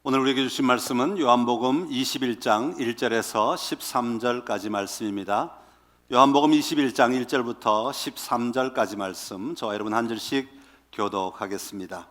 오늘 우리에게 주신 말씀은 요한복음 21장 1절에서 13절까지 말씀입니다. 요한복음 21장 1절부터 13절까지 말씀, 저와 여러분 한 절씩 교독하겠습니다.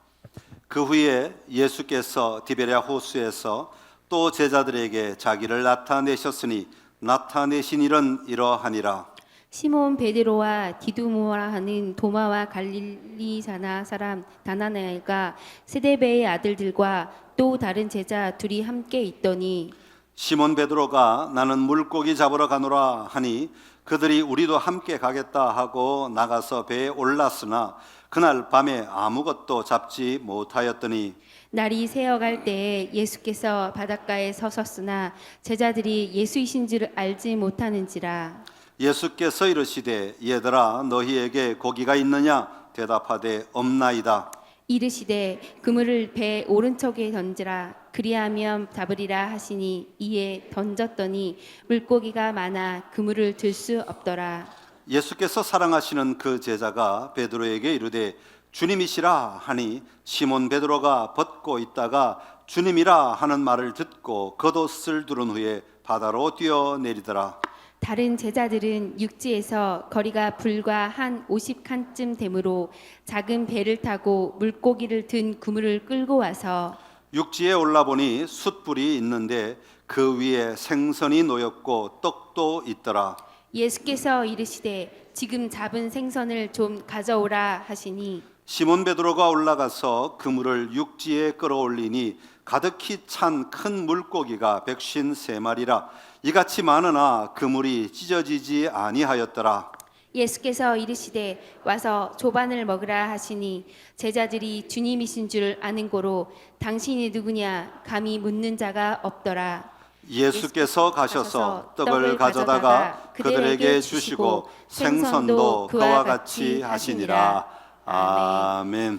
그 후에 예수께서 디베랴 호수에서 또 제자들에게 자기를 나타내셨으니 나타내신 일은 이러하니라. 시몬 베드로와 디두모라 하는 도마와 갈릴리 사람 나다나엘과 세데베의 아들들과 또 다른 제자 둘이 함께 있더니 시몬 베드로가 나는 물고기 잡으러 가노라 하니 그들이 우리도 함께 가겠다 하고 나가서 배에 올랐으나 그날 밤에 아무것도 잡지 못하였더니 날이 새어갈 때에 예수께서 바닷가에 서셨으나 제자들이 예수이신 줄 알지 못하는지라. 예수께서 이르시되 얘들아 너희에게 고기가 있느냐 대답하되 없나이다. 이르시되 그물을 배 오른쪽에 던지라 그리하면 잡으리라 하시니 이에 던졌더니 물고기가 많아 그물을 들 수 없더라. 예수께서 사랑하시는 그 제자가 베드로에게 이르되 주님이시라 하니 시몬 베드로가 벗고 있다가 주님이라 하는 말을 듣고 겉옷을 두른 후에 바다로 뛰어내리더라. 다른 제자들은 육지에서 거리가 불과 한 50칸쯤 되므로 작은 배를 타고 물고기를 든 그물을 끌고 와서 육지에 올라보니 숯불이 있는데 그 위에 생선이 놓였고 떡도 있더라. 예수께서 이르시되 지금 잡은 생선을 좀 가져오라 하시니 시몬 베드로가 올라가서 그물을 육지에 끌어올리니 가득히 찬 큰 물고기가 153마리라. 이같이 많으나 그물이 찢어지지 아니하였더라. 예수께서 이르시되 와서 조반을 먹으라 하시니 제자들이 주님이신 줄 아는 고로 당신이 누구냐 감히 묻는 자가 없더라. 예수께서 가셔서 떡을 가져다가 그들에게 주시고 생선도 그와 같이 하시니라. 아멘.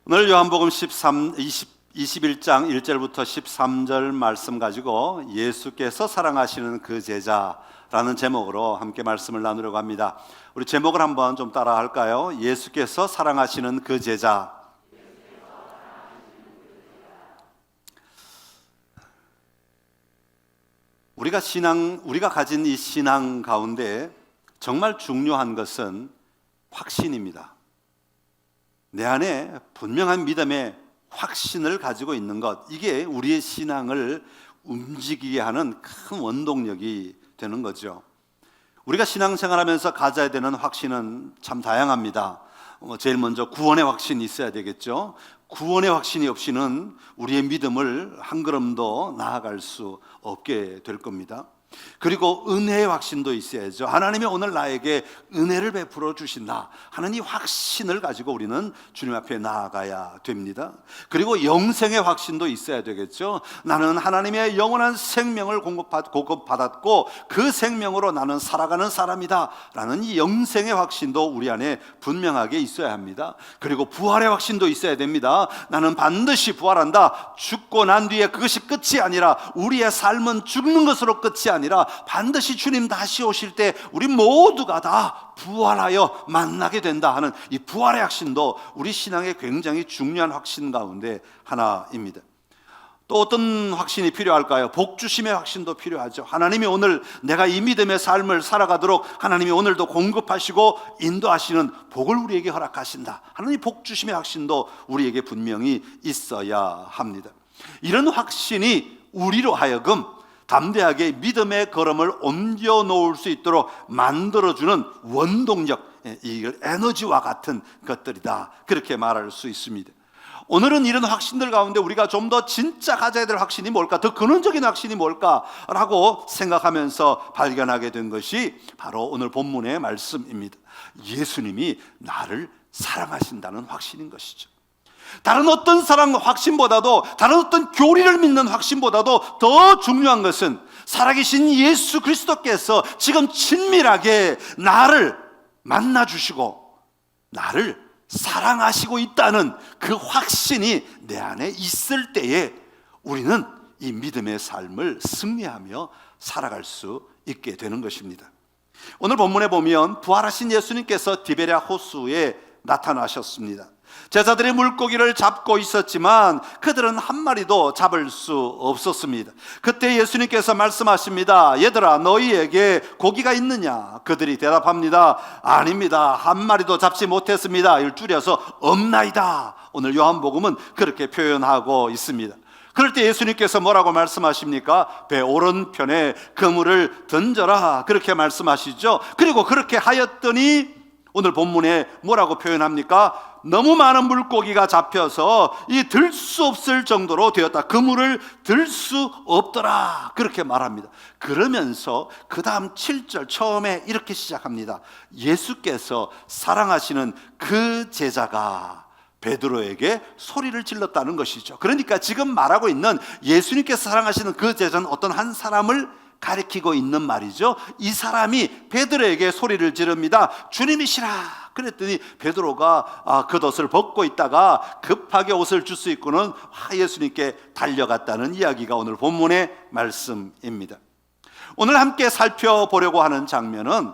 오늘 요한복음 21장 1절부터 13절 말씀 가지고 예수께서 사랑하시는 그 제자라는 제목으로 함께 말씀을 나누려고 합니다. 우리 제목을 한번 좀 따라 할까요? 예수께서 사랑하시는 그 제자. 우리가 가진 이 신앙 가운데 정말 중요한 것은 확신입니다. 내 안에 분명한 믿음의 확신을 가지고 있는 것, 이게 우리의 신앙을 움직이게 하는 큰 원동력이 되는 거죠. 우리가 신앙생활하면서 가져야 되는 확신은 참 다양합니다. 제일 먼저 구원의 확신이 있어야 되겠죠. 구원의 확신이 없이는 우리의 믿음을 한 걸음도 나아갈 수 없게 될 겁니다. 그리고 은혜의 확신도 있어야죠. 하나님이 오늘 나에게 은혜를 베풀어 주신다 하는 이 확신을 가지고 우리는 주님 앞에 나아가야 됩니다. 그리고 영생의 확신도 있어야 되겠죠. 나는 하나님의 영원한 생명을 공급받았고 그 생명으로 나는 살아가는 사람이다 라는 이 영생의 확신도 우리 안에 분명하게 있어야 합니다. 그리고 부활의 확신도 있어야 됩니다. 나는 반드시 부활한다. 죽고 난 뒤에 그것이 끝이 아니라 우리의 삶은 죽는 것으로 끝이 아니라 반드시 주님 다시 오실 때 우리 모두가 다 부활하여 만나게 된다 하는 이 부활의 확신도 우리 신앙의 굉장히 중요한 확신 가운데 하나입니다. 또 어떤 확신이 필요할까요? 복주심의 확신도 필요하죠. 하나님이 오늘 내가 이 믿음의 삶을 살아가도록 하나님이 오늘도 공급하시고 인도하시는 복을 우리에게 허락하신다 하는 이 복주심의 확신도 우리에게 분명히 있어야 합니다. 이런 확신이 우리로 하여금 담대하게 믿음의 걸음을 옮겨 놓을 수 있도록 만들어주는 원동력, 이걸 에너지와 같은 것들이다, 그렇게 말할 수 있습니다. 오늘은 이런 확신들 가운데 우리가 좀 더 진짜 가져야 될 확신이 뭘까, 더 근원적인 확신이 뭘까라고 생각하면서 발견하게 된 것이 바로 오늘 본문의 말씀입니다. 예수님이 나를 사랑하신다는 확신인 것이죠. 다른 어떤 사랑 확신보다도, 다른 어떤 교리를 믿는 확신보다도 더 중요한 것은 살아계신 예수 그리스도께서 지금 친밀하게 나를 만나주시고 나를 사랑하시고 있다는 그 확신이 내 안에 있을 때에 우리는 이 믿음의 삶을 승리하며 살아갈 수 있게 되는 것입니다. 오늘 본문에 보면 부활하신 예수님께서 디베랴 호수에 나타나셨습니다. 제자들이 물고기를 잡고 있었지만 그들은 한 마리도 잡을 수 없었습니다. 그때 예수님께서 말씀하십니다. 얘들아, 너희에게 고기가 있느냐? 그들이 대답합니다. 아닙니다. 한 마리도 잡지 못했습니다. 이를 줄여서 없나이다. 오늘 요한복음은 그렇게 표현하고 있습니다. 그럴 때 예수님께서 뭐라고 말씀하십니까? 배 오른편에 그물을 던져라, 그렇게 말씀하시죠. 그리고 그렇게 하였더니 오늘 본문에 뭐라고 표현합니까? 너무 많은 물고기가 잡혀서 이 들 수 없을 정도로 되었다. 그물을 들 수 없더라, 그렇게 말합니다. 그러면서 그 다음 7절 처음에 이렇게 시작합니다. 예수께서 사랑하시는 그 제자가 베드로에게 소리를 질렀다는 것이죠. 그러니까 지금 말하고 있는 예수님께서 사랑하시는 그 제자는 어떤 한 사람을 가리키고 있는 말이죠. 이 사람이 베드로에게 소리를 지릅니다. 주님이시라. 그랬더니 베드로가 겉옷을 벗고 있다가 급하게 옷을 줄 수 있고는 예수님께 달려갔다는 이야기가 오늘 본문의 말씀입니다. 오늘 함께 살펴보려고 하는 장면은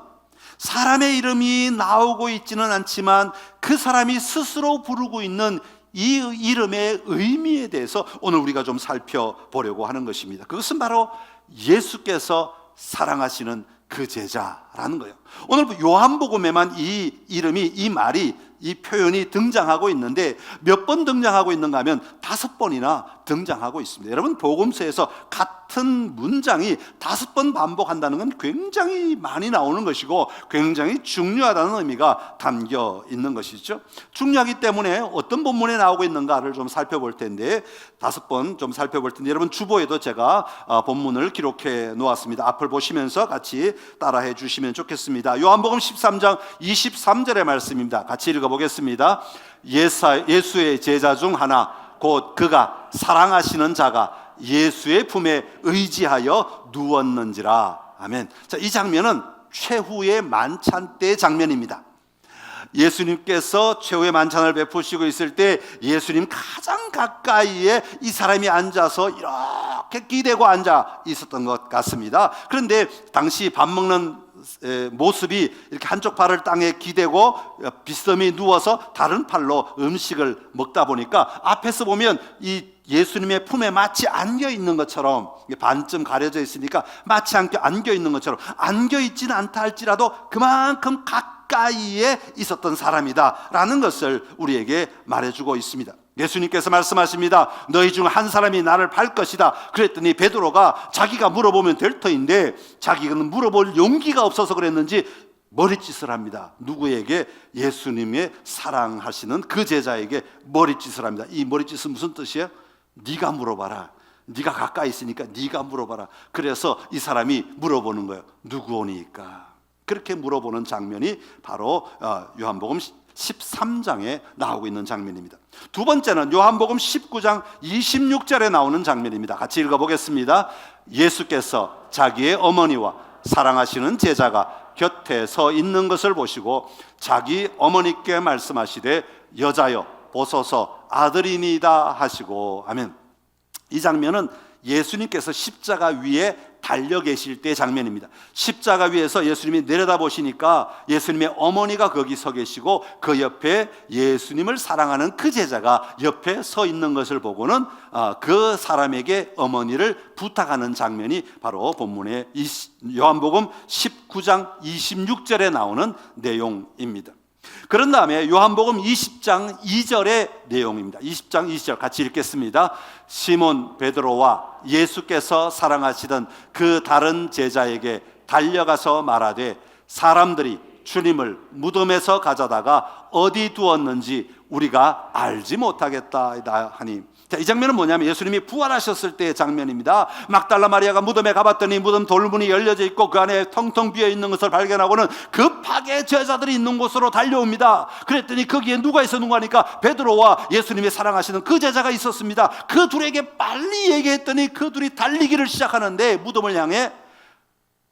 사람의 이름이 나오고 있지는 않지만 그 사람이 스스로 부르고 있는 이 이름의 의미에 대해서 오늘 우리가 좀 살펴보려고 하는 것입니다. 그것은 바로 예수께서 사랑하시는 그 제자라는 거예요. 오늘 요한복음에만 이 이름이, 이 말이, 이 표현이 등장하고 있는데 몇 번 등장하고 있는가 하면 5번이나 등장하고 있습니다. 여러분, 복음서에서 같은 문장이 5번 반복한다는 건 굉장히 많이 나오는 것이고 굉장히 중요하다는 의미가 담겨 있는 것이죠. 중요하기 때문에 어떤 본문에 나오고 있는가를 좀 살펴볼 텐데 5번 좀 살펴볼 텐데 여러분 주보에도 제가 본문을 기록해 놓았습니다. 앞을 보시면서 같이 따라해 주시면 좋겠습니다. 요한복음 13장 23절의 말씀입니다. 같이 읽어보겠습니다. 예수의 제자 중 하나 곧 그가 사랑하시는 자가 예수의 품에 의지하여 누웠는지라. 아멘. 자, 이 장면은 최후의 만찬 때 장면입니다. 예수님께서 최후의 만찬을 베푸시고 있을 때 예수님 가장 가까이에 이 사람이 앉아서 이렇게 기대고 앉아 있었던 것 같습니다. 그런데 당시 밥 먹는 모습이 이렇게 한쪽 발을 땅에 기대고 비스듬히 누워서 다른 팔로 음식을 먹다 보니까 앞에서 보면 이 예수님의 품에 마치 안겨 있는 것처럼, 반쯤 가려져 있으니까 마치 안겨 있는 것처럼, 안겨 있지는 않다 할지라도 그만큼 가까이에 있었던 사람이다라는 것을 우리에게 말해주고 있습니다. 예수님께서 말씀하십니다. 너희 중 한 사람이 나를 팔 것이다. 그랬더니 베드로가 자기가 물어보면 될 터인데 자기는 물어볼 용기가 없어서 그랬는지 머리짓을 합니다. 누구에게? 예수님의 사랑하시는 그 제자에게 머리짓을 합니다. 이 머리짓은 무슨 뜻이에요? 네가 물어봐라. 네가 가까이 있으니까 네가 물어봐라. 그래서 이 사람이 물어보는 거예요. 누구 오니까? 그렇게 물어보는 장면이 바로 요한복음 13장에 나오고 있는 장면입니다. 두 번째는 요한복음 19장 26절에 나오는 장면입니다. 같이 읽어보겠습니다. 예수께서 자기의 어머니와 사랑하시는 제자가 곁에 서 있는 것을 보시고 자기 어머니께 말씀하시되 여자여 보소서 아들이니다 하시고. 아멘. 이 장면은 예수님께서 십자가 위에 달려 계실 때 장면입니다. 십자가 위에서 예수님이 내려다보시니까 예수님의 어머니가 거기 서 계시고 그 옆에 예수님을 사랑하는 그 제자가 옆에 서 있는 것을 보고는 그 사람에게 어머니를 부탁하는 장면이 바로 본문의 요한복음 19장 26절에 나오는 내용입니다. 그런 다음에 요한복음 20장 2절의 내용입니다. 20장 2절 같이 읽겠습니다. 시몬 베드로와 예수께서 사랑하시던 그 다른 제자에게 달려가서 말하되 사람들이 주님을 무덤에서 가져다가 어디 두었는지 우리가 알지 못하겠다 하니. 자, 이 장면은 뭐냐면 예수님이 부활하셨을 때의 장면입니다. 막달라 마리아가 무덤에 가봤더니 무덤 돌문이 열려져 있고 그 안에 텅텅 비어 있는 것을 발견하고는 급하게 제자들이 있는 곳으로 달려옵니다. 그랬더니 거기에 누가 있었는가 하니까 베드로와 예수님이 사랑하시는 그 제자가 있었습니다. 그 둘에게 빨리 얘기했더니 그 둘이 달리기를 시작하는데 무덤을 향해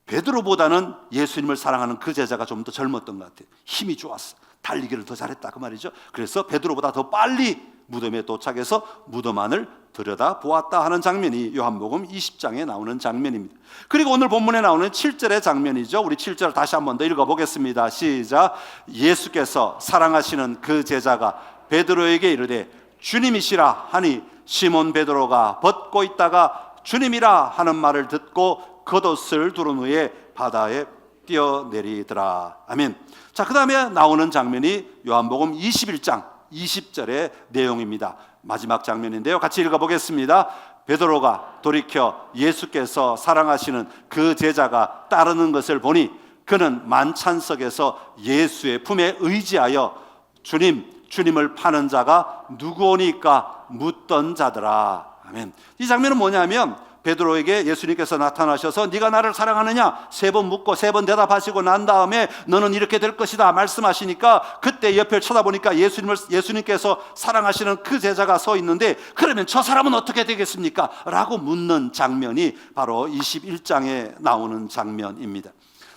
베드로보다는 예수님을 사랑하는 그 제자가 좀 더 젊었던 것 같아요. 힘이 좋았어. 달리기를 더 잘했다 그 말이죠. 그래서 베드로보다 더 빨리 무덤에 도착해서 무덤 안을 들여다 보았다 하는 장면이 요한복음 20장에 나오는 장면입니다. 그리고 오늘 본문에 나오는 7절의 장면이죠. 우리 7절 다시 한 번 더 읽어보겠습니다. 시작. 예수께서 사랑하시는 그 제자가 베드로에게 이르되 주님이시라 하니 시몬 베드로가 벗고 있다가 주님이라 하는 말을 듣고 겉옷을 두른 후에 바다에 뛰어내리더라. 아멘. 자, 그 다음에 나오는 장면이 요한복음 21장 20절의 내용입니다. 마지막 장면인데요, 같이 읽어보겠습니다. 베드로가 돌이켜 예수께서 사랑하시는 그 제자가 따르는 것을 보니 그는 만찬석에서 예수의 품에 의지하여 주님을 파는 자가 누구오니까 묻던 자더라. 아멘. 이 장면은 뭐냐면 베드로에게 예수님께서 나타나셔서 네가 나를 사랑하느냐 3번 묻고 3번 대답하시고 난 다음에 너는 이렇게 될 것이다 말씀하시니까 그때 옆을 쳐다보니까 예수님께서 사랑하시는 그 제자가 서 있는데 그러면 저 사람은 어떻게 되겠습니까? 라고 묻는 장면이 바로 21장에 나오는 장면입니다.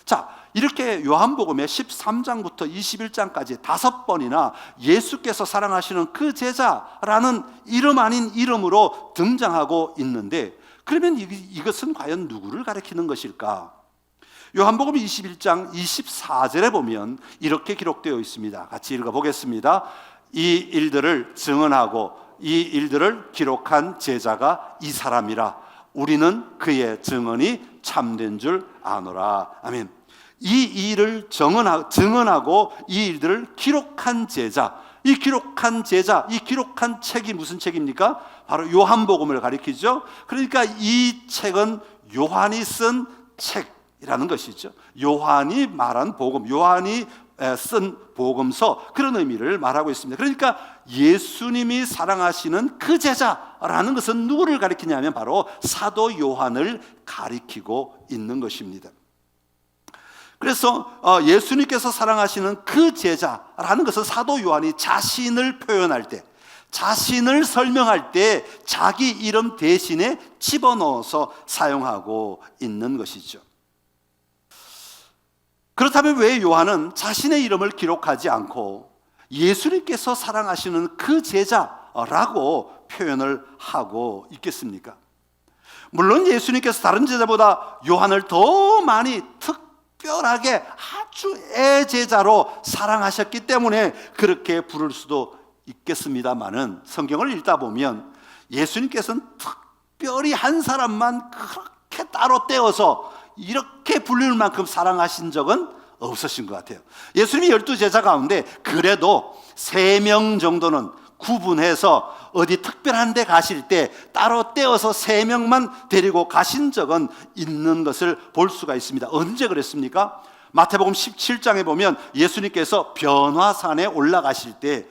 자, 이렇게 요한복음의 13장부터 21장까지 5번이나 예수께서 사랑하시는 그 제자라는 이름 아닌 이름으로 등장하고 있는데 그러면 이것은 과연 누구를 가리키는 것일까? 요한복음 21장 24절에 보면 이렇게 기록되어 있습니다. 같이 읽어보겠습니다. 이 일들을 증언하고 이 일들을 기록한 제자가 이 사람이라 우리는 그의 증언이 참된 줄 아노라. 아멘. 이 일을 증언하고 이 일들을 기록한 제자, 이 기록한 제자, 이 기록한 책이 무슨 책입니까? 바로 요한복음을 가리키죠. 그러니까 이 책은 요한이 쓴 책이라는 것이죠. 요한이 말한 복음, 요한이 쓴 복음서, 그런 의미를 말하고 있습니다. 그러니까 예수님이 사랑하시는 그 제자라는 것은 누구를 가리키냐면 바로 사도 요한을 가리키고 있는 것입니다. 그래서 예수님께서 사랑하시는 그 제자라는 것은 사도 요한이 자신을 표현할 때, 자신을 설명할 때 자기 이름 대신에 집어넣어서 사용하고 있는 것이죠. 그렇다면 왜 요한은 자신의 이름을 기록하지 않고 예수님께서 사랑하시는 그 제자라고 표현을 하고 있겠습니까? 물론 예수님께서 다른 제자보다 요한을 더 많이 특별하게 아주 애제자로 사랑하셨기 때문에 그렇게 부를 수도 있겠습니다만은 성경을 읽다 보면 예수님께서는 특별히 한 사람만 그렇게 따로 떼어서 이렇게 불릴 만큼 사랑하신 적은 없으신 것 같아요. 예수님이 12제자 가운데 그래도 3명 정도는 구분해서 어디 특별한 데 가실 때 따로 떼어서 3명만 데리고 가신 적은 있는 것을 볼 수가 있습니다. 언제 그랬습니까? 마태복음 17장에 보면 예수님께서 변화산에 올라가실 때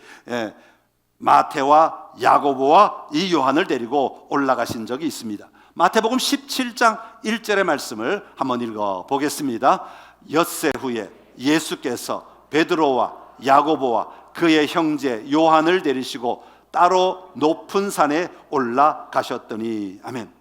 마태와 야고보와 이 요한을 데리고 올라가신 적이 있습니다. 마태복음 17장 1절의 말씀을 한번 읽어보겠습니다. 엿새 후에 예수께서 베드로와 야고보와 그의 형제 요한을 데리시고 따로 높은 산에 올라가셨더니 아멘.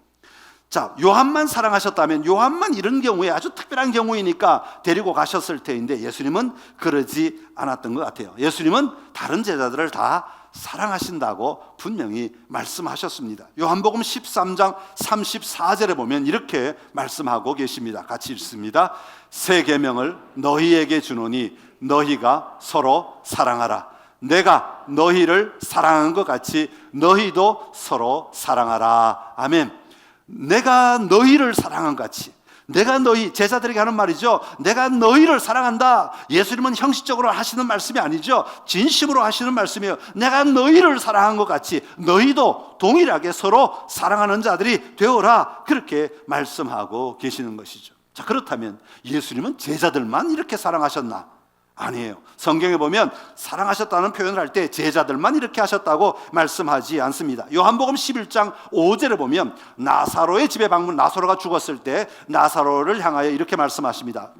자, 요한만 사랑하셨다면 요한만 이런 경우에 아주 특별한 경우이니까 데리고 가셨을 텐데 예수님은 그러지 않았던 것 같아요. 예수님은 다른 제자들을 다 사랑하신다고 분명히 말씀하셨습니다. 요한복음 13장 34절에 보면 이렇게 말씀하고 계십니다. 같이 읽습니다. 새 계명을 너희에게 주노니 너희가 서로 사랑하라. 내가 너희를 사랑한 것 같이 너희도 서로 사랑하라. 아멘. 내가 너희를 사랑한 것 같이, 내가 너희, 제자들에게 하는 말이죠. 내가 너희를 사랑한다. 예수님은 형식적으로 하시는 말씀이 아니죠. 진심으로 하시는 말씀이에요. 내가 너희를 사랑한 것 같이 너희도 동일하게 서로 사랑하는 자들이 되어라. 그렇게 말씀하고 계시는 것이죠. 자, 그렇다면 예수님은 제자들만 이렇게 사랑하셨나? 아니에요. 성경에 보면 사랑하셨다는 표현을 할 때 제자들만 이렇게 하셨다고 말씀하지 않습니다. 요한복음 11장 5절에 보면 나사로의 집에 방문, 나사로가 죽었을 때 나사로를 향하여 이렇게 말씀하십니다.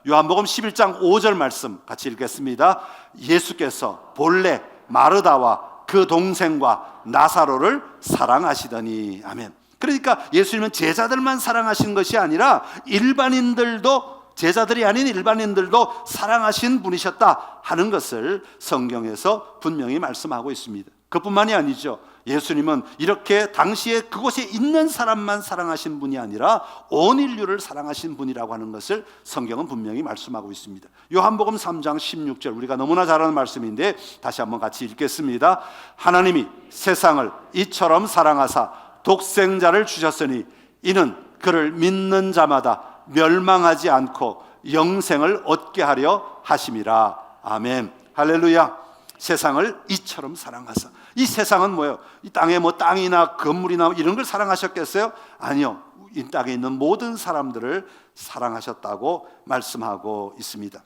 요한복음 11장 5절 말씀 같이 읽겠습니다. 예수께서 본래 마르다와 그 동생과 나사로를 사랑하시더니 아멘. 그러니까 예수님은 제자들만 사랑하신 것이 아니라 일반인들도, 제자들이 아닌 일반인들도 사랑하신 분이셨다 하는 것을 성경에서 분명히 말씀하고 있습니다. 그뿐만이 아니죠. 예수님은 이렇게 당시에 그곳에 있는 사람만 사랑하신 분이 아니라 온 인류를 사랑하신 분이라고 하는 것을 성경은 분명히 말씀하고 있습니다. 요한복음 3장 16절, 우리가 너무나 잘 아는 말씀인데 다시 한번 같이 읽겠습니다. 하나님이 세상을 이처럼 사랑하사 독생자를 주셨으니 이는 그를 믿는 자마다 멸망하지 않고 영생을 얻게 하려 하심이라. 아멘. 할렐루야. 세상을 이처럼 사랑하사. 이 세상은 뭐예요? 이 땅에 뭐 땅이나 건물이나 이런 걸 사랑하셨겠어요? 아니요. 이 땅에 있는 모든 사람들을 사랑하셨다고 말씀하고 있습니다.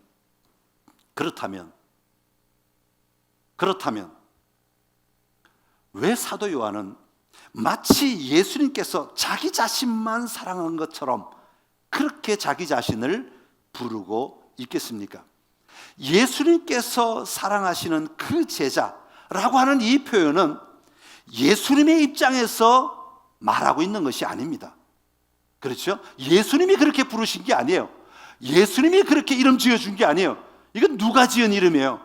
그렇다면 왜 사도 요한은 마치 예수님께서 자기 자신만 사랑한 것처럼 그렇게 자기 자신을 부르고 있겠습니까? 예수님께서 사랑하시는 그 제자라고 하는 이 표현은 예수님의 입장에서 말하고 있는 것이 아닙니다. 그렇죠? 예수님이 그렇게 부르신 게 아니에요. 예수님이 그렇게 이름 지어준 게 아니에요. 이건 누가 지은 이름이에요?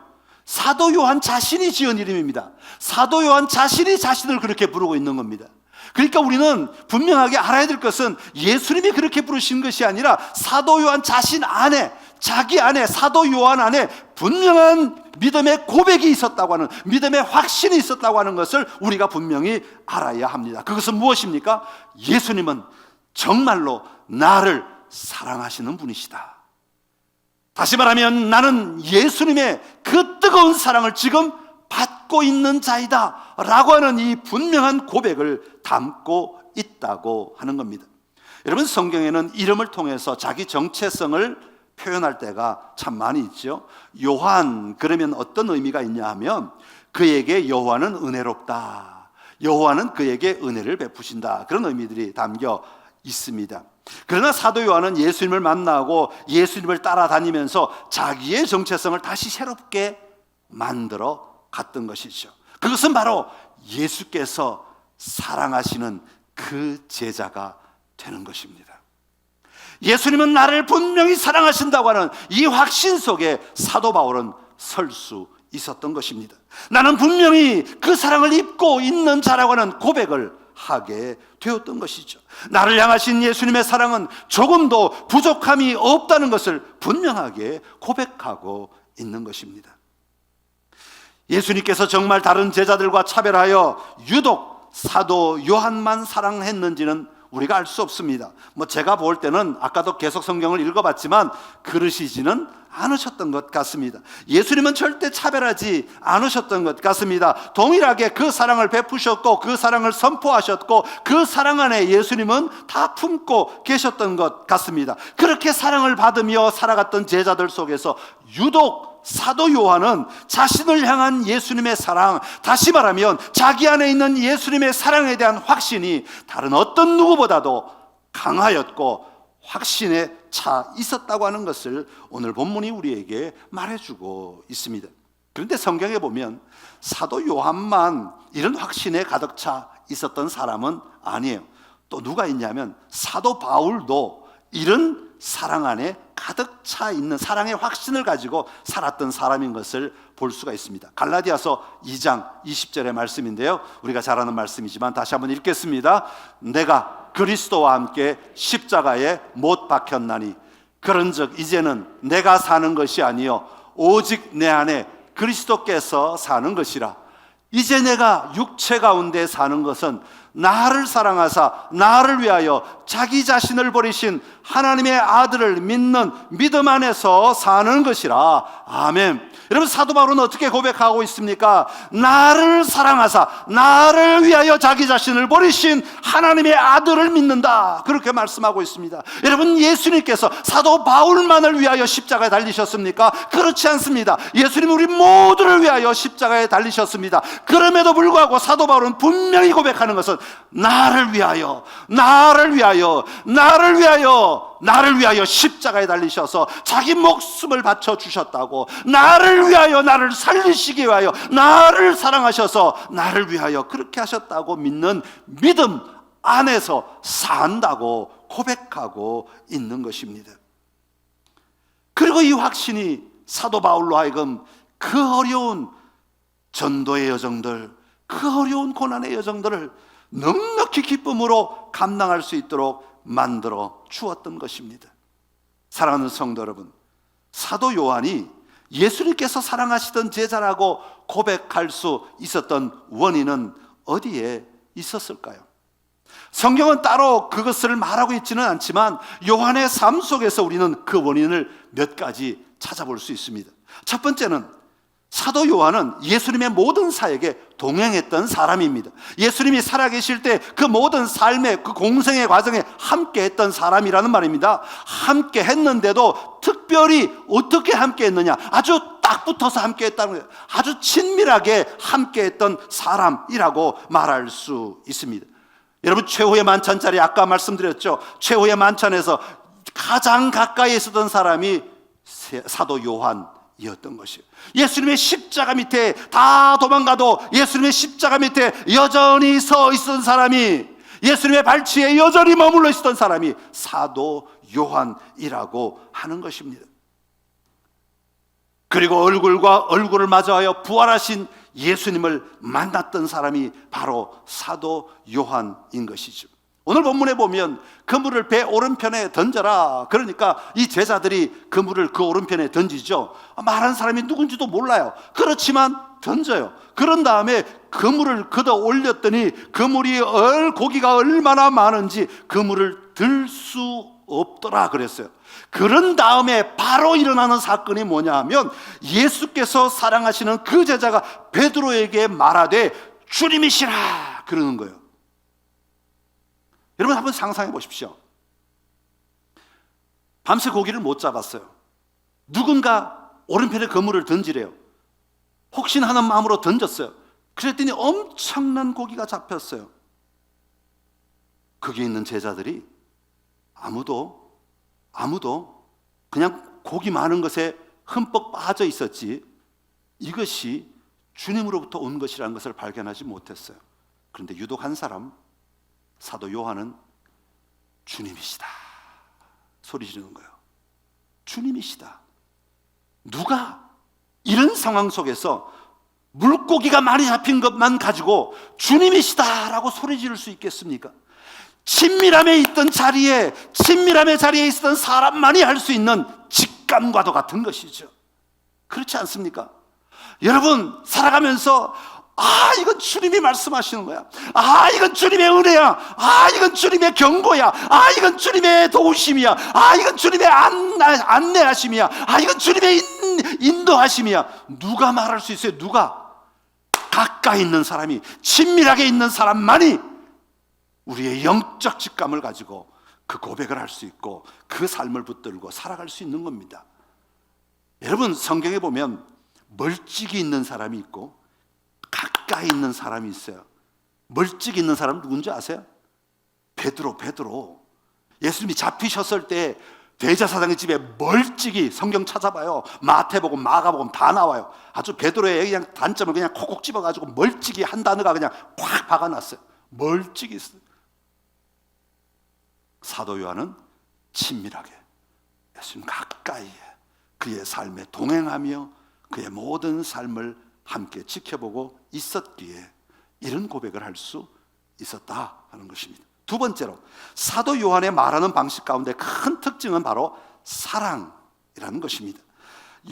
사도 요한 자신이 지은 이름입니다. 사도 요한 자신이 자신을 그렇게 부르고 있는 겁니다. 그러니까 우리는 분명하게 알아야 될 것은 예수님이 그렇게 부르신 것이 아니라 사도 요한 자신 안에, 자기 안에, 사도 요한 안에 분명한 믿음의 고백이 있었다고 하는, 믿음의 확신이 있었다고 하는 것을 우리가 분명히 알아야 합니다. 그것은 무엇입니까? 예수님은 정말로 나를 사랑하시는 분이시다. 다시 말하면 나는 예수님의 그 뜨거운 사랑을 지금 받고 있는 자이다 라고 하는 이 분명한 고백을 담고 있다고 하는 겁니다. 여러분, 성경에는 이름을 통해서 자기 정체성을 표현할 때가 참 많이 있죠. 요한, 그러면 어떤 의미가 있냐 하면 그에게 여호와는 은혜롭다, 여호와는 그에게 은혜를 베푸신다, 그런 의미들이 담겨 있습니다. 그러나 사도 요한은 예수님을 만나고 예수님을 따라다니면서 자기의 정체성을 다시 새롭게 만들어 갔던 것이죠. 그것은 바로 예수께서 사랑하시는 그 제자가 되는 것입니다. 예수님은 나를 분명히 사랑하신다고 하는 이 확신 속에 사도 바울은 설 수 있었던 것입니다. 나는 분명히 그 사랑을 입고 있는 자라고 하는 고백을 하게 되었던 것이죠. 나를 향하신 예수님의 사랑은 조금도 부족함이 없다는 것을 분명하게 고백하고 있는 것입니다. 예수님께서 정말 다른 제자들과 차별하여 유독 사도 요한만 사랑했는지는 우리가 알 수 없습니다. 제가 볼 때는 아까도 계속 성경을 읽어봤지만 그러시지는 않으셨던 것 같습니다. 예수님은 절대 차별하지 않으셨던 것 같습니다. 동일하게 그 사랑을 베푸셨고 그 사랑을 선포하셨고 그 사랑 안에 예수님은 다 품고 계셨던 것 같습니다. 그렇게 사랑을 받으며 살아갔던 제자들 속에서 유독 사도 요한은 자신을 향한 예수님의 사랑, 다시 말하면 자기 안에 있는 예수님의 사랑에 대한 확신이 다른 어떤 누구보다도 강하였고 확신에 차 있었다고 하는 것을 오늘 본문이 우리에게 말해주고 있습니다. 그런데 성경에 보면 사도 요한만 이런 확신에 가득 차 있었던 사람은 아니에요. 또 누가 있냐면 사도 바울도 이런 사랑 안에 가득 차 있는 사랑의 확신을 가지고 살았던 사람인 것을 볼 수가 있습니다. 갈라디아서 2장 20절의 말씀인데요, 우리가 잘 아는 말씀이지만 다시 한번 읽겠습니다. 내가 그리스도와 함께 십자가에 못 박혔나니 그런즉 이제는 내가 사는 것이 아니요 오직 내 안에 그리스도께서 사는 것이라. 이제 내가 육체 가운데 사는 것은 나를 사랑하사 나를 위하여 자기 자신을 버리신 하나님의 아들을 믿는 믿음 안에서 사는 것이라. 아멘. 여러분, 사도 바울은 어떻게 고백하고 있습니까? 나를 사랑하사 나를 위하여 자기 자신을 버리신 하나님의 아들을 믿는다, 그렇게 말씀하고 있습니다. 여러분, 예수님께서 사도 바울만을 위하여 십자가에 달리셨습니까? 그렇지 않습니다. 예수님은 우리 모두를 위하여 십자가에 달리셨습니다. 그럼에도 불구하고 사도 바울은 분명히 고백하는 것은 나를 위하여, 나를 위하여, 나를 위하여, 나를 위하여 십자가에 달리셔서 자기 목숨을 바쳐 주셨다고, 나를 위하여, 나를 살리시기 위하여, 나를 사랑하셔서 나를 위하여 그렇게 하셨다고 믿는 믿음 안에서 산다고 고백하고 있는 것입니다. 그리고 이 확신이 사도 바울로 하여금 그 어려운 전도의 여정들, 그 어려운 고난의 여정들을 넉넉히 기쁨으로 감당할 수 있도록 만들어 주었던 것입니다. 사랑하는 성도 여러분, 사도 요한이 예수님께서 사랑하시던 제자라고 고백할 수 있었던 원인은 어디에 있었을까요? 성경은 따로 그것을 말하고 있지는 않지만 요한의 삶 속에서 우리는 그 원인을 몇 가지 찾아볼 수 있습니다. 첫 번째는 사도 요한은 예수님의 모든 사역에 동행했던 사람입니다. 예수님이 살아계실 때 그 모든 삶의 그 공생의 과정에 함께했던 사람이라는 말입니다. 함께 했는데도 특별히 어떻게 함께했느냐, 아주 딱 붙어서 함께했다는 거예요. 아주 친밀하게 함께했던 사람이라고 말할 수 있습니다. 여러분, 최후의 만찬 자리 아까 말씀드렸죠. 최후의 만찬에서 가장 가까이 있었던 사람이 사도 요한이었던 것이에요. 예수님의 십자가 밑에 다 도망가도 예수님의 십자가 밑에 여전히 서 있었던 사람이, 예수님의 발치에 여전히 머물러 있었던 사람이 사도 요한이라고 하는 것입니다. 그리고 얼굴과 얼굴을 마주하여 부활하신 예수님을 만났던 사람이 바로 사도 요한인 것이죠. 오늘 본문에 보면 그물을 배 오른편에 던져라, 그러니까 이 제자들이 그물을 그 오른편에 던지죠. 말한 사람이 누군지도 몰라요. 그렇지만 던져요. 그런 다음에 그물을 걷어 올렸더니 그물이 고기가 얼마나 많은지 그물을 들 수 없더라 그랬어요. 그런 다음에 바로 일어나는 사건이 뭐냐 하면, 예수께서 사랑하시는 그 제자가 베드로에게 말하되 주님이시라 그러는 거예요. 여러분, 한번 상상해 보십시오. 밤새 고기를 못 잡았어요. 누군가 오른편에 그물을 던지래요. 혹시나 하는 마음으로 던졌어요. 그랬더니 엄청난 고기가 잡혔어요. 거기 있는 제자들이 아무도 그냥 고기 많은 것에 흠뻑 빠져 있었지, 이것이 주님으로부터 온 것이라는 것을 발견하지 못했어요. 그런데 유독 한 사람, 사도 요한은 주님이시다 소리 지르는 거예요. 주님이시다. 누가 이런 상황 속에서 물고기가 많이 잡힌 것만 가지고 주님이시다라고 소리 지를 수 있겠습니까? 친밀함에 있던 자리에, 친밀함의 자리에 있었던 사람만이 할 수 있는 직감과도 같은 것이죠. 그렇지 않습니까? 여러분, 살아가면서 이건 주님이 말씀하시는 거야. 이건 주님의 은혜야. 이건 주님의 경고야. 이건 주님의 도우심이야. 이건 주님의 안내하심이야. 이건 주님의 인도하심이야. 누가 말할 수 있어요? 누가? 가까이 있는 사람이, 친밀하게 있는 사람만이 우리의 영적 직감을 가지고 그 고백을 할 수 있고 그 삶을 붙들고 살아갈 수 있는 겁니다. 여러분, 성경에 보면 멀찍이 있는 사람이 있고 가까이 있는 사람이 있어요. 멀찍이 있는 사람 누군지 아세요? 베드로. 예수님이 잡히셨을 때 대제사장의 집에 멀찍이, 성경 찾아봐요. 마태복음, 마가복음 다 나와요. 아주 베드로의 그냥 단점을 그냥 콕콕 집어가지고 멀찍이 한 단어가 그냥 콱 박아놨어요. 멀찍이 있어요. 사도 요한은 친밀하게 예수님 가까이에 그의 삶에 동행하며 그의 모든 삶을 함께 지켜보고 있었기에 이런 고백을 할 수 있었다 하는 것입니다. 두 번째로, 사도 요한의 말하는 방식 가운데 큰 특징은 바로 사랑이라는 것입니다.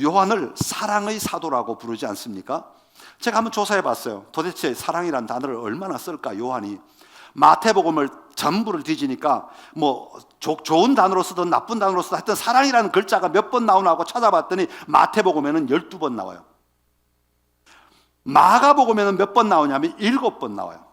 요한을 사랑의 사도라고 부르지 않습니까? 제가 한번 조사해 봤어요. 도대체 사랑이라는 단어를 얼마나 쓸까, 요한이. 마태복음을 전부를 뒤지니까 좋은 단어로 쓰든 나쁜 단어로 쓰든 하여튼 사랑이라는 글자가 몇 번 나오나 하고 찾아봤더니 마태복음에는 12번 나와요. 마가복음에는 몇 번 나오냐면 7번 나와요.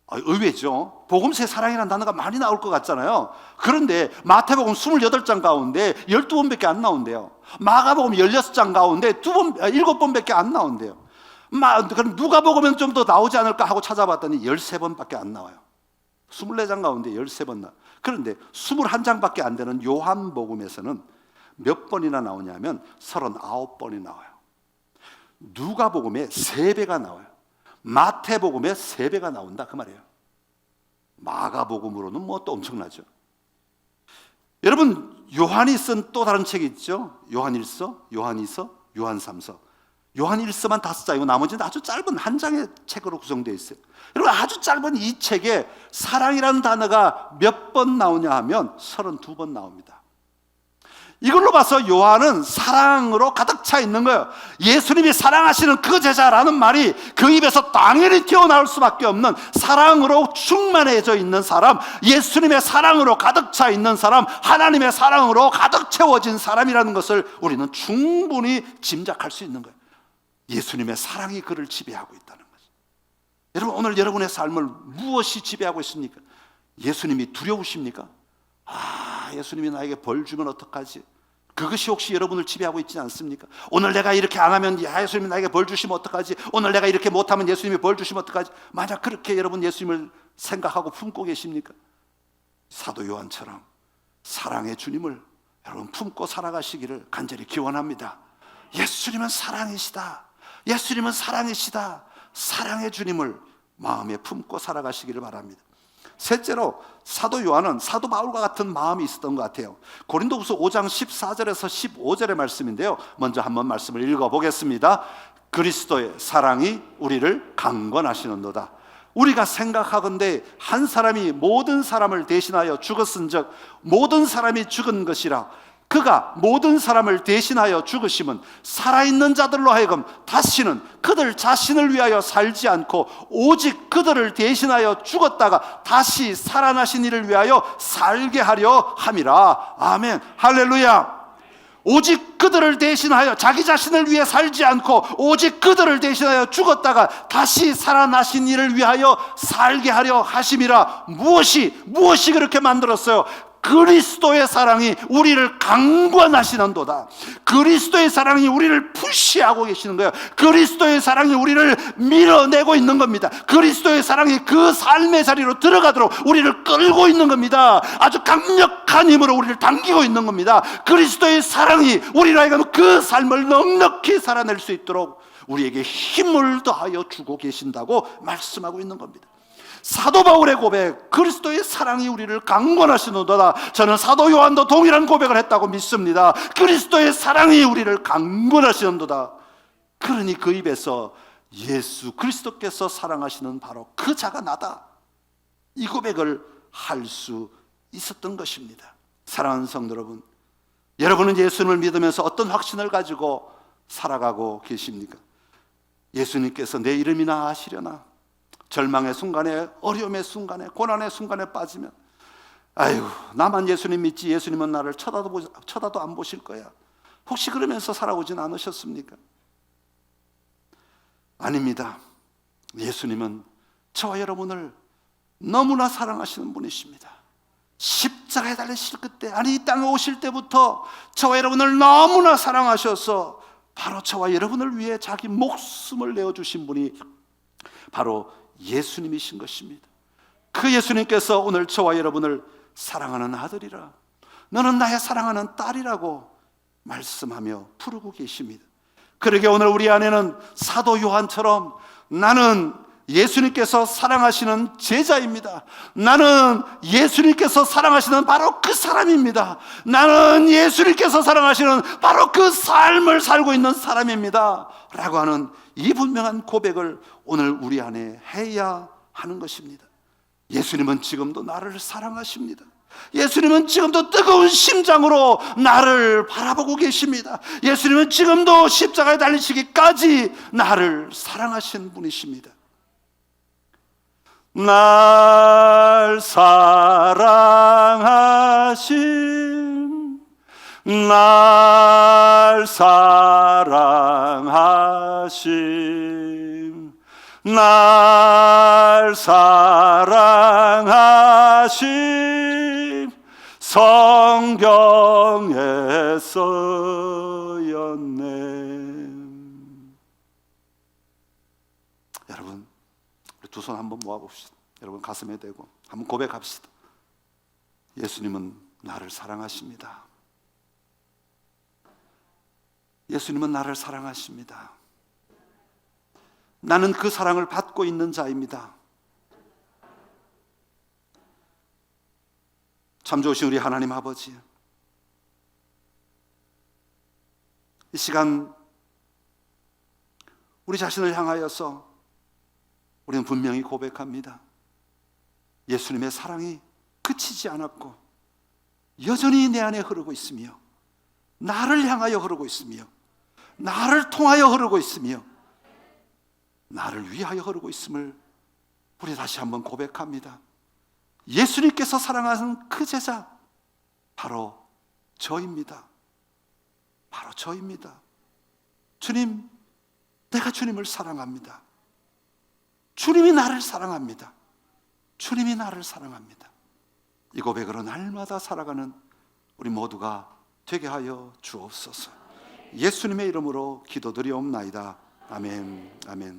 의외죠. 복음서에 사랑이라는 단어가 많이 나올 것 같잖아요. 그런데 마태복음 28장 가운데 12번밖에 안 나온대요. 마가복음 16장 가운데 7번밖에 안 나온대요. 그럼 누가복음은 좀 더 나오지 않을까 하고 찾아봤더니 13번밖에 안 나와요. 24장 가운데 13번 나와요. 그런데 21장밖에 안 되는 요한복음에서는 몇 번이나 나오냐면 39번이 나와요. 누가복음에 3배가 나와요. 마태복음에 3배가 나온다 그 말이에요. 마가복음으로는 또 엄청나죠. 여러분, 요한이 쓴 또 다른 책이 있죠. 요한일서, 요한이서, 요한삼서. 요한 1서만 5장이고 나머지는 아주 짧은 한 장의 책으로 구성되어 있어요. 여러분, 아주 짧은 이 책에 사랑이라는 단어가 몇 번 나오냐 하면 32번 나옵니다. 이걸로 봐서 요한은 사랑으로 가득 차 있는 거예요. 예수님이 사랑하시는 그 제자라는 말이 그 입에서 당연히 튀어나올 수밖에 없는, 사랑으로 충만해져 있는 사람, 예수님의 사랑으로 가득 차 있는 사람, 하나님의 사랑으로 가득 채워진 사람이라는 것을 우리는 충분히 짐작할 수 있는 거예요. 예수님의 사랑이 그를 지배하고 있다는 거죠. 여러분, 오늘 여러분의 삶을 무엇이 지배하고 있습니까? 예수님이 두려우십니까? 예수님이 나에게 벌 주면 어떡하지? 그것이 혹시 여러분을 지배하고 있지 않습니까? 오늘 내가 이렇게 안 하면 예수님이 나에게 벌 주시면 어떡하지? 오늘 내가 이렇게 못하면 예수님이 벌 주시면 어떡하지? 만약 그렇게 여러분 예수님을 생각하고 품고 계십니까? 사도 요한처럼 사랑의 주님을 여러분 품고 살아가시기를 간절히 기원합니다. 예수님은 사랑이시다. 예수님은 사랑이시다. 사랑의 주님을 마음에 품고 살아가시기를 바랍니다. 셋째로, 사도 요한은 사도 바울과 같은 마음이 있었던 것 같아요. 고린도후서 5장 14절에서 15절의 말씀인데요, 먼저 한번 말씀을 읽어보겠습니다. 그리스도의 사랑이 우리를 강권하시는도다. 우리가 생각하건대 한 사람이 모든 사람을 대신하여 죽었은즉 모든 사람이 죽은 것이라. 그가 모든 사람을 대신하여 죽으심은 살아있는 자들로 하여금 다시는 그들 자신을 위하여 살지 않고 오직 그들을 대신하여 죽었다가 다시 살아나신 이를 위하여 살게 하려 함이라. 아멘. 할렐루야. 오직 그들을 대신하여, 자기 자신을 위해 살지 않고 오직 그들을 대신하여 죽었다가 다시 살아나신 이를 위하여 살게 하려 하심이라. 무엇이 그렇게 만들었어요? 그리스도의 사랑이 우리를 강권하시는도다. 그리스도의 사랑이 우리를 푸시하고 계시는 거예요. 그리스도의 사랑이 우리를 밀어내고 있는 겁니다. 그리스도의 사랑이 그 삶의 자리로 들어가도록 우리를 끌고 있는 겁니다. 아주 강력한 힘으로 우리를 당기고 있는 겁니다. 그리스도의 사랑이 우리로 하여금 그 삶을 넉넉히 살아낼 수 있도록 우리에게 힘을 더하여 주고 계신다고 말씀하고 있는 겁니다. 사도 바울의 고백, 그리스도의 사랑이 우리를 강권하시는도다. 저는 사도 요한도 동일한 고백을 했다고 믿습니다. 그리스도의 사랑이 우리를 강권하시는도다. 그러니 그 입에서 예수 그리스도께서 사랑하시는 바로 그 자가 나다, 이 고백을 할 수 있었던 것입니다. 사랑하는 성도 여러분, 여러분은 예수님을 믿으면서 어떤 확신을 가지고 살아가고 계십니까? 예수님께서 내 이름이나 아시려나? 절망의 순간에, 어려움의 순간에, 고난의 순간에 빠지면 아이고, 나만 예수님 믿지 예수님은 나를 쳐다도 안 보실 거야, 혹시 그러면서 살아오진 않으셨습니까? 아닙니다. 예수님은 저와 여러분을 너무나 사랑하시는 분이십니다. 십자가에 달리실 그때, 아니 이 땅에 오실 때부터 저와 여러분을 너무나 사랑하셔서 바로 저와 여러분을 위해 자기 목숨을 내어주신 분이 바로 예수님이신 것입니다. 그 예수님께서 오늘 저와 여러분을 사랑하는 아들이라, 너는 나의 사랑하는 딸이라고 말씀하며 부르고 계십니다. 그러게 오늘 우리 안에는 사도 요한처럼 나는 예수님께서 사랑하시는 제자입니다. 나는 예수님께서 사랑하시는 바로 그 사람입니다. 나는 예수님께서 사랑하시는 바로 그 삶을 살고 있는 사람입니다 라고 하는 이 분명한 고백을 오늘 우리 안에 해야 하는 것입니다. 예수님은 지금도 나를 사랑하십니다. 예수님은 지금도 뜨거운 심장으로 나를 바라보고 계십니다. 예수님은 지금도 십자가에 달리시기까지 나를 사랑하신 분이십니다. 날 사랑하신, 날 사랑하신, 날 사랑하신 성경에 써였네. 여러분, 두 손 한번 모아봅시다. 여러분 가슴에 대고 한번 고백합시다. 예수님은 나를 사랑하십니다. 예수님은 나를 사랑하십니다. 나는 그 사랑을 받고 있는 자입니다. 참 좋으신 우리 하나님 아버지, 이 시간 우리 자신을 향하여서 우리는 분명히 고백합니다. 예수님의 사랑이 그치지 않았고 여전히 내 안에 흐르고 있으며 나를 향하여 흐르고 있으며 나를 통하여 흐르고 있으며 나를 위하여 흐르고 있음을 우리 다시 한번 고백합니다. 예수님께서 사랑하는 그 제자 바로 저입니다. 바로 저입니다. 주님, 내가 주님을 사랑합니다. 주님이 나를 사랑합니다. 주님이 나를 사랑합니다. 이 고백으로 날마다 살아가는 우리 모두가 되게 하여 주옵소서. 예수님의 이름으로 기도드리옵나이다. 아멘. 아멘.